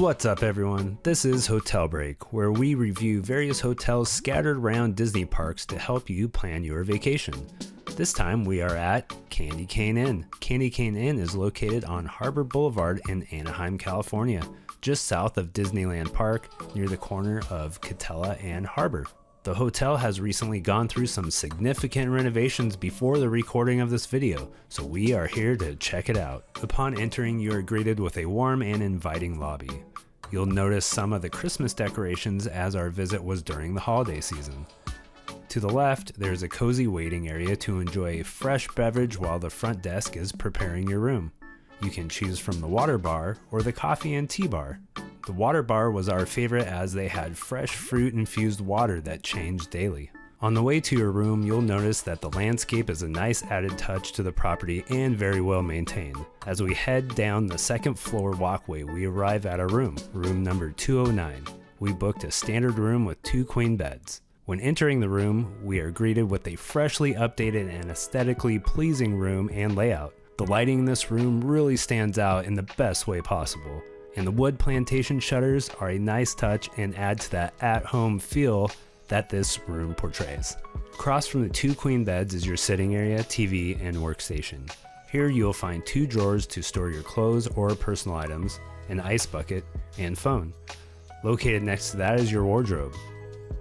What's up everyone, this is Hotel Break, where we review various hotels scattered around Disney parks to help you plan your vacation. This time we are at Candy Cane Inn. Candy Cane Inn is located on Harbor Boulevard in Anaheim, California, just south of Disneyland Park, near the corner of Catella and Harbor. The hotel has recently gone through some significant renovations before the recording of this video, so we are here to check it out. Upon entering, you are greeted with a warm and inviting lobby. You'll notice some of the Christmas decorations as our visit was during the holiday season. To the left, there's a cozy waiting area to enjoy a fresh beverage while the front desk is preparing your room. You can choose from the water bar or the coffee and tea bar. The water bar was our favorite as they had fresh fruit-infused water that changed daily. On the way to your room, you'll notice that the landscape is a nice added touch to the property and very well maintained. As we head down the second floor walkway, we arrive at our room number 209. We booked a standard room with 2 queen beds. When entering the room, we are greeted with a freshly updated and aesthetically pleasing room and layout. The lighting in this room really stands out in the best way possible, and the wood plantation shutters are a nice touch and add to that at-home feel that this room portrays. Across from the 2 queen beds is your sitting area, TV, and workstation. Here you'll find 2 drawers to store your clothes or personal items, an ice bucket, and phone. Located next to that is your wardrobe.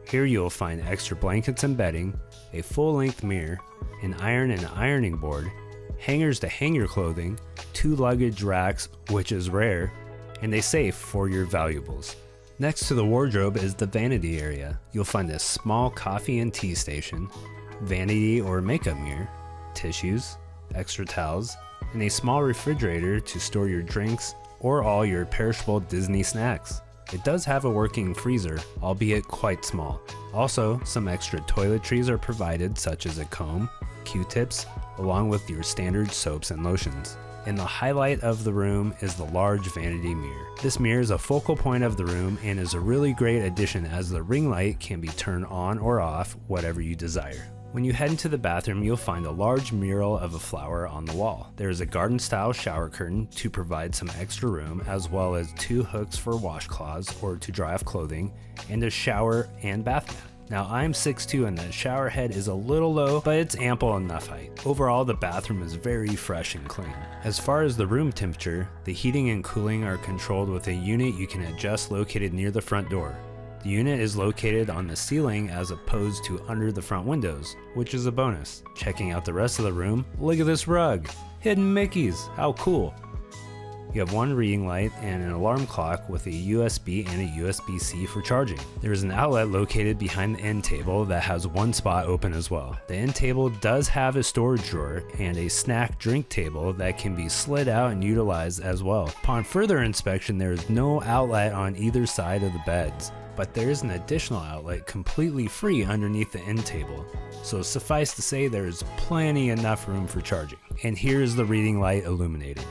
Here you'll find extra blankets and bedding, a full-length mirror, an iron and ironing board, hangers to hang your clothing, 2 luggage racks, which is rare, and a safe for your valuables. Next to the wardrobe is the vanity area. You'll find a small coffee and tea station, vanity or makeup mirror, tissues, extra towels, and a small refrigerator to store your drinks or all your perishable Disney snacks. It does have a working freezer, albeit quite small. Also, some extra toiletries are provided, such as a comb, Q-tips, along with your standard soaps and lotions. And the highlight of the room is the large vanity mirror. This mirror is a focal point of the room and is a really great addition as the ring light can be turned on or off, whatever you desire. When you head into the bathroom, you'll find a large mural of a flower on the wall. There is a garden-style shower curtain to provide some extra room, as well as 2 hooks for washcloths or to dry off clothing, and a shower and bath mat. Now I'm 6'2" and the shower head is a little low, but it's ample enough height. Overall, the bathroom is very fresh and clean. As far as the room temperature, the heating and cooling are controlled with a unit you can adjust located near the front door. The unit is located on the ceiling as opposed to under the front windows, which is a bonus. Checking out the rest of the room, look at this rug! Hidden Mickeys, how cool! You have 1 reading light and an alarm clock with a USB and a USB-C for charging. There is an outlet located behind the end table that has 1 spot open as well. The end table does have a storage drawer and a snack drink table that can be slid out and utilized as well. Upon further inspection, there is no outlet on either side of the beds, but there is an additional outlet completely free underneath the end table. So suffice to say, there is plenty enough room for charging. And here's the reading light illuminated.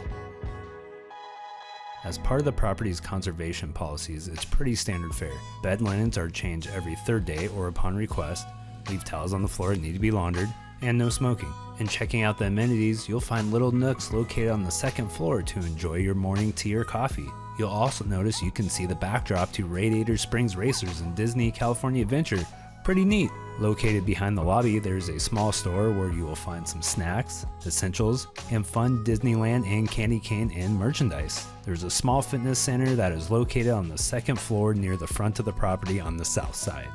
As part of the property's conservation policies, it's pretty standard fare. Bed linens are changed every 3rd day or upon request, leave towels on the floor that need to be laundered, and no smoking. And checking out the amenities, you'll find little nooks located on the 2nd floor to enjoy your morning tea or coffee. You'll also notice you can see the backdrop to Radiator Springs Racers and Disney California Adventure. Pretty neat. Located behind the lobby, there's a small store where you will find some snacks, essentials, and fun Disneyland and Candy Cane Inn merchandise. There's a small fitness center that is located on the 2nd floor near the front of the property on the south side.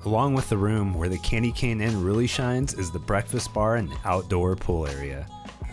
Along with the room, where the Candy Cane Inn really shines is the breakfast bar and outdoor pool area.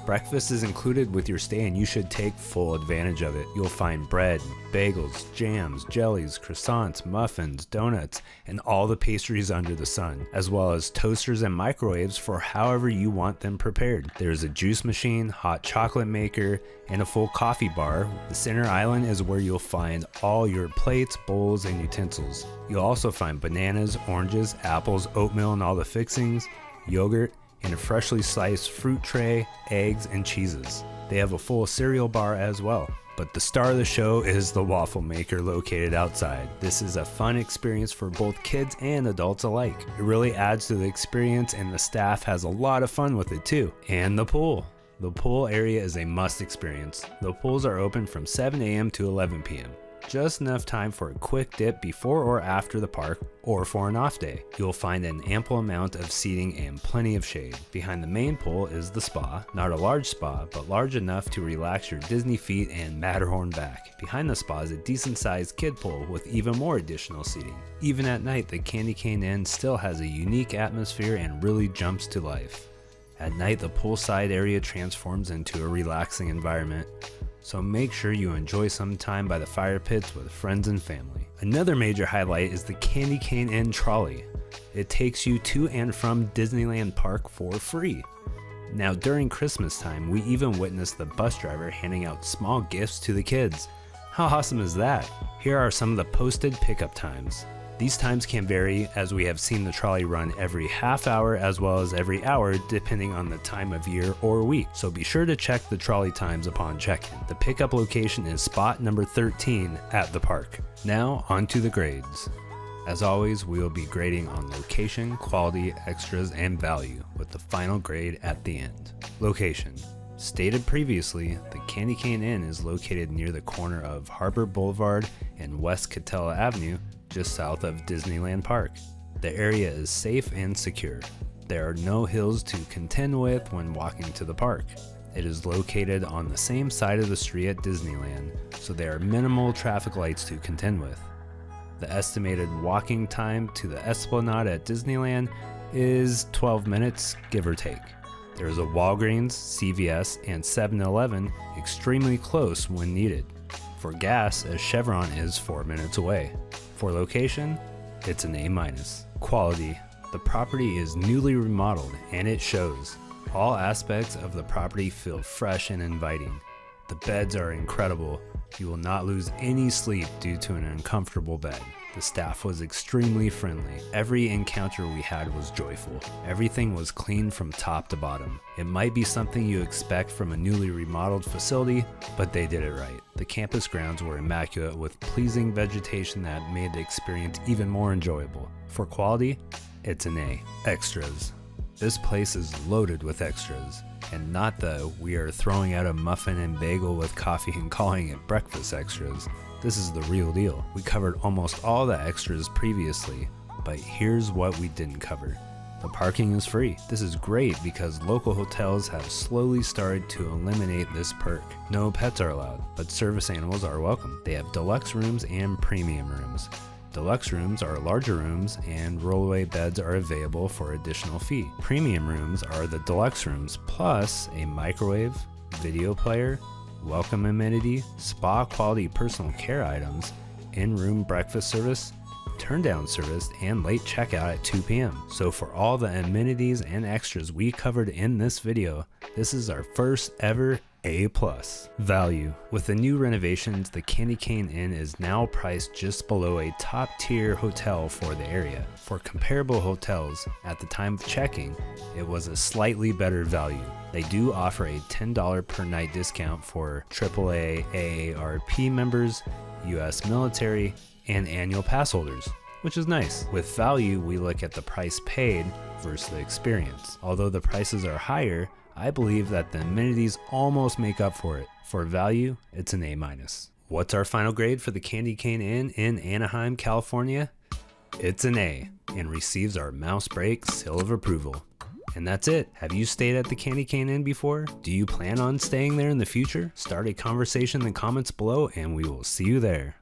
Breakfast is included with your stay and you should take full advantage of it. You'll find bread, bagels, jams, jellies, croissants, muffins, donuts, and all the pastries under the sun, as well as toasters and microwaves for however you want them prepared. There's a juice machine, hot chocolate maker, and a full coffee bar. The center island is where you'll find all your plates, bowls, and utensils. You'll also find bananas, oranges, apples, oatmeal and all the fixings, yogurt, and a freshly sliced fruit tray, eggs, and cheeses. They have a full cereal bar as well. But the star of the show is the waffle maker located outside. This is a fun experience for both kids and adults alike. It really adds to the experience and the staff has a lot of fun with it too. And the pool. The pool area is a must experience. The pools are open from 7 a.m. to 11 p.m. Just enough time for a quick dip before or after the park, or for an off day. You'll find an ample amount of seating and plenty of shade. Behind the main pool is the spa, not a large spa, but large enough to relax your Disney feet and Matterhorn back. Behind the spa is a decent sized kid pool with even more additional seating. Even at night, the Candy Cane Inn still has a unique atmosphere and really jumps to life. At night, the poolside area transforms into a relaxing environment, so make sure you enjoy some time by the fire pits with friends and family. Another major highlight is the Candy Cane Inn trolley. It takes you to and from Disneyland Park for free. Now during Christmas time, we even witnessed the bus driver handing out small gifts to the kids. How awesome is that? Here are some of the posted pickup times. These times can vary, as we have seen the trolley run every half hour as well as every hour depending on the time of year or week, so be sure to check the trolley times upon check-in. The pickup location is spot number 13 at the park. Now onto the grades. As always, we will be grading on location, quality, extras, and value, with the final grade at the end. Location. Stated previously, the Candy Cane Inn is located near the corner of Harbor Boulevard and West Catella Avenue, just south of Disneyland Park. The area is safe and secure. There are no hills to contend with when walking to the park. It is located on the same side of the street at Disneyland, so there are minimal traffic lights to contend with. The estimated walking time to the Esplanade at Disneyland is 12 minutes, give or take. There is a Walgreens, CVS, and 7-Eleven extremely close when needed. For gas, a Chevron is 4 minutes away. For location, it's an A-. Quality. The property is newly remodeled and it shows. All aspects of the property feel fresh and inviting. The beds are incredible. You will not lose any sleep due to an uncomfortable bed. The staff was extremely friendly. Every encounter we had was joyful. Everything was clean from top to bottom. It might be something you expect from a newly remodeled facility, but they did it right. The campus grounds were immaculate with pleasing vegetation that made the experience even more enjoyable. For quality, it's an A. Extras. This place is loaded with extras, and not the "we are throwing out a muffin and bagel with coffee and calling it breakfast" extras. This is the real deal. We covered almost all the extras previously, but here's what we didn't cover. The parking is free. This is great because local hotels have slowly started to eliminate this perk. No pets are allowed, but service animals are welcome. They have deluxe rooms and premium rooms. Deluxe rooms are larger rooms and rollaway beds are available for additional fee. Premium rooms are the deluxe rooms plus a microwave, video player, welcome amenity, spa quality personal care items, in-room breakfast service, turn-down service, and late checkout at 2 p.m. So for all the amenities and extras we covered in this video, this is our first ever A+. Value. With the new renovations, the Candy Cane Inn is now priced just below a top-tier hotel for the area. For comparable hotels, at the time of checking, it was a slightly better value. They do offer a $10 per night discount for AAA AARP members, US military, and annual pass holders, which is nice. With value, we look at the price paid versus the experience. Although the prices are higher, I believe that the amenities almost make up for it. For value, it's an A-. What's our final grade for the Candy Cane Inn in Anaheim, California? It's an A, and receives our mouse break seal of approval. And that's it. Have you stayed at the Candy Cane Inn before? Do you plan on staying there in the future? Start a conversation in the comments below and we will see you there.